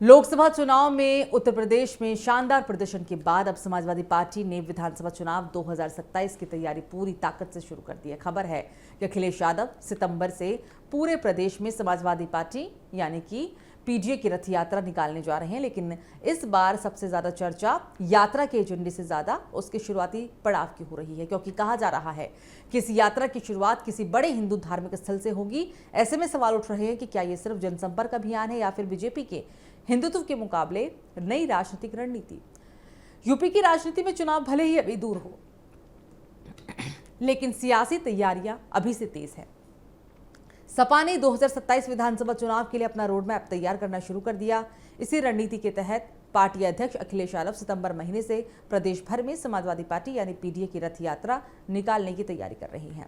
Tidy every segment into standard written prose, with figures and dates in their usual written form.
लोकसभा चुनाव में उत्तर प्रदेश में शानदार प्रदर्शन के बाद अब समाजवादी पार्टी ने विधानसभा चुनाव 2027 की तैयारी पूरी ताकत से शुरू कर दी है। खबर है कि अखिलेश यादव सितंबर से पूरे प्रदेश में समाजवादी पार्टी यानी कि पीडीए की रथ यात्रा निकालने जा रहे हैं, लेकिन इस बार सबसे ज्यादा चर्चा यात्रा के एजेंडे से ज्यादा उसके शुरुआती पड़ाव की हो रही है, क्योंकि कहा जा रहा है कि इस यात्रा की शुरुआत किसी बड़े हिंदू धार्मिक स्थल से होगी। ऐसे में सवाल उठ रहे हैं कि क्या ये सिर्फ जनसंपर्क अभियान है या फिर बीजेपी के हिंदुत्व के मुकाबले नई राजनीतिक रणनीति। यूपी की राजनीति में चुनाव भले ही अभी दूर हो, लेकिन सियासी तैयारियां अभी से तेज है। सपा ने 2027 विधानसभा चुनाव के लिए अपना रोड मैप तैयार करना शुरू कर दिया। इसी रणनीति के तहत पार्टी अध्यक्ष अखिलेश यादव सितंबर महीने से प्रदेश भर में समाजवादी पार्टी यानी पीडीए की रथ यात्रा निकालने की तैयारी कर रही है।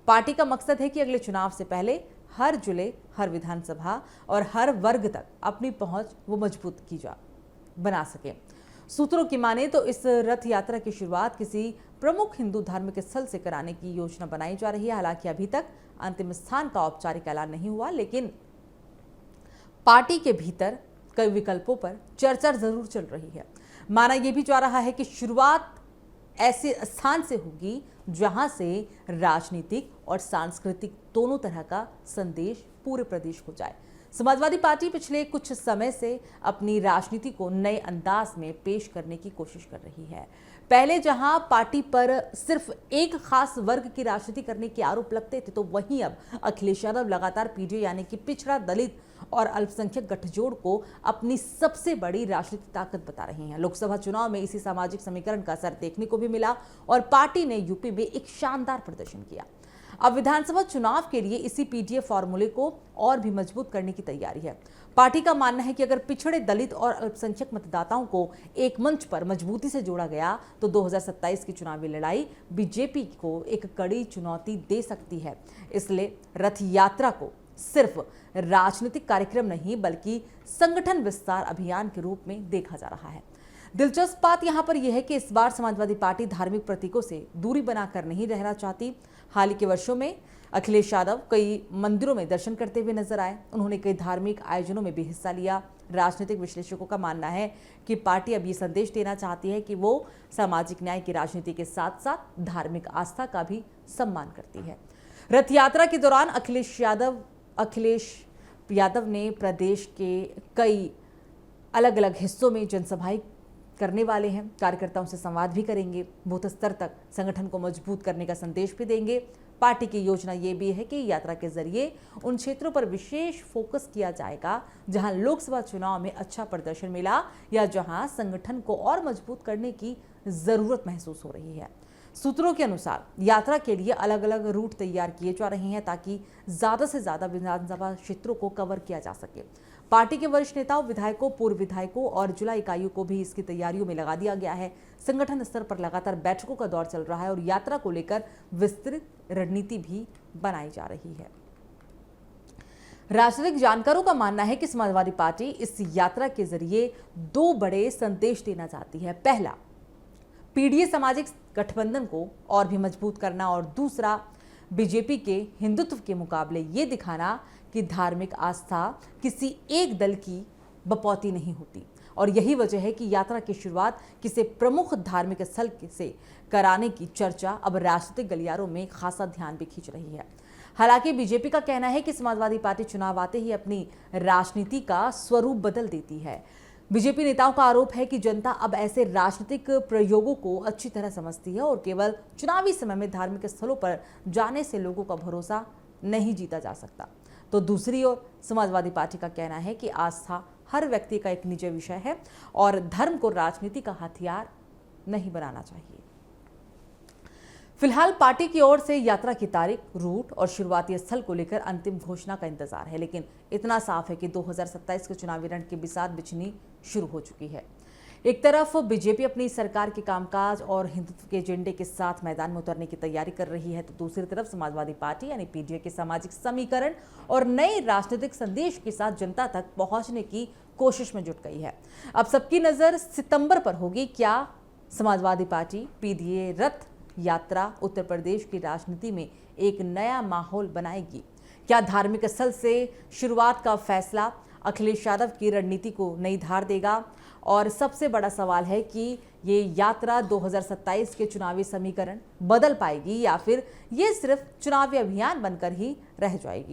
पार्टी का मकसद है कि अगले चुनाव से पहले हर जिले, हर विधानसभा और हर वर्ग तक अपनी पहुंच वो मजबूत बना सके। सूत्रों की माने तो इस रथ यात्रा की शुरुआत किसी प्रमुख हिंदू धार्मिक स्थल से कराने की योजना बनाई जा रही है। हालांकि अभी तक अंतिम स्थान का औपचारिक ऐलान नहीं हुआ, लेकिन पार्टी के भीतर कई विकल्पों पर चर्चा जरूर चल रही है। माना यह भी जा रहा है कि शुरुआत ऐसे स्थान से होगी जहां से राजनीतिक और सांस्कृतिक दोनों तरह का संदेश पूरे प्रदेश को जाए। समाजवादी पार्टी पिछले कुछ समय से अपनी राजनीति को नए अंदाज में पेश करने की कोशिश कर रही है। पहले जहां पार्टी पर सिर्फ एक खास वर्ग की राजनीति करने के आरोप लगते थे, तो वहीं अब अखिलेश यादव लगातार पीडीए यानी कि पिछड़ा, दलित और अल्पसंख्यक गठजोड़ को अपनी सबसे बड़ी राजनीतिक ताकत बता रहे हैं। लोकसभा चुनाव में इसी सामाजिक समीकरण का असर देखने को भी मिला और पार्टी ने यूपी में एक शानदार प्रदर्शन किया। अब विधानसभा चुनाव के लिए इसी पीडीए फॉर्मूले को और भी मजबूत करने की तैयारी है। पार्टी का मानना है कि अगर पिछड़े, दलित और अल्पसंख्यक मतदाताओं को एक मंच पर मजबूती से जोड़ा गया तो 2027 की चुनावी लड़ाई बीजेपी को एक कड़ी चुनौती दे सकती है। इसलिए रथ यात्रा को सिर्फ राजनीतिक कार्यक्रम नहीं बल्कि संगठन विस्तार अभियान के रूप में देखा जा रहा है। दिलचस्प बात यहां पर यह है कि इस बार समाजवादी पार्टी धार्मिक प्रतीकों से दूरी बनाकर नहीं रहना चाहती। हाल के वर्षों में अखिलेश यादव कई मंदिरों में दर्शन करते हुए नजर आए। उन्होंने कई धार्मिक आयोजनों में भी हिस्सा लिया। राजनीतिक विश्लेषकों का मानना है कि पार्टी अब ये संदेश देना चाहती है कि वो सामाजिक न्याय की राजनीति के साथ साथ धार्मिक आस्था का भी सम्मान करती है। रथ यात्रा के दौरान अखिलेश यादव ने प्रदेश के कई अलग अलग हिस्सों में जनसभाएं करने वाले हैं। कार्यकर्ताओं से संवाद भी करेंगे, बूथ स्तर तक संगठन को मजबूत करने का संदेश भी देंगे। पार्टी की योजना ये भी है कि यात्रा के जरिए उन क्षेत्रों पर विशेष फोकस किया जाएगा जहां लोकसभा चुनाव में अच्छा प्रदर्शन मिला या जहां संगठन को और मजबूत करने की जरूरत महसूस हो रही है। सूत्रों के अनुसार यात्रा के लिए अलग अलग रूट तैयार किए जा रहे हैं ताकि ज्यादा से ज्यादा विधानसभा क्षेत्रों को कवर किया जा सके। पार्टी के वरिष्ठ नेताओं, विधायकों, पूर्व विधायकों और जिला इकाइयों को भी इसकी तैयारियों में लगा दिया गया है। संगठन स्तर पर लगातार बैठकों का दौर चल रहा है और यात्रा को लेकर विस्तृत रणनीति भी बनाई जा रही है। राजनीतिक जानकारों का मानना है कि समाजवादी पार्टी इस यात्रा के जरिए दो बड़े संदेश देना चाहती है। पहला, पीडीए सामाजिक गठबंधन को और भी मजबूत करना और दूसरा, बीजेपी के हिंदुत्व के मुकाबले ये दिखाना कि धार्मिक आस्था किसी एक दल की बपौती नहीं होती। और यही वजह है कि यात्रा की शुरुआत किसी प्रमुख धार्मिक स्थल से कराने की चर्चा अब राजनीतिक गलियारों में खासा ध्यान भी खींच रही है। हालांकि बीजेपी का कहना है कि समाजवादी पार्टी चुनाव आते ही अपनी राजनीति का स्वरूप बदल देती है। बीजेपी नेताओं का आरोप है कि जनता अब ऐसे राजनीतिक प्रयोगों को अच्छी तरह समझती है और केवल चुनावी समय में धार्मिक स्थलों पर जाने से लोगों का भरोसा नहीं जीता जा सकता। तो दूसरी ओर समाजवादी पार्टी का कहना है कि आस्था हर व्यक्ति का एक निजी विषय है और धर्म को राजनीति का हथियार नहीं बनाना चाहिए। फिलहाल पार्टी की ओर से यात्रा की तारीख, रूट और शुरुआती स्थल को लेकर अंतिम घोषणा का इंतजार है, लेकिन इतना साफ है कि 2027 के चुनावी रण की बिसात बिछनी शुरू हो चुकी है। एक तरफ बीजेपी अपनी सरकार के कामकाज और हिंदुत्व के एजेंडे के साथ मैदान में उतरने की तैयारी कर रही है, तो दूसरी तरफ समाजवादी पार्टी यानी पीडीए के सामाजिक समीकरण और नए राजनीतिक संदेश के साथ जनता तक पहुंचने की कोशिश में जुट गई है। अब सबकी नजर सितंबर पर होगी। क्या समाजवादी पार्टी पीडीए रथ यात्रा उत्तर प्रदेश की राजनीति में एक नया माहौल बनाएगी? क्या धार्मिक स्थल से शुरुआत का फैसला अखिलेश यादव की रणनीति को नई धार देगा। और सबसे बड़ा सवाल है कि ये यात्रा 2027 के चुनावी समीकरण बदल पाएगी या फिर ये सिर्फ चुनावी अभियान बनकर ही रह जाएगी।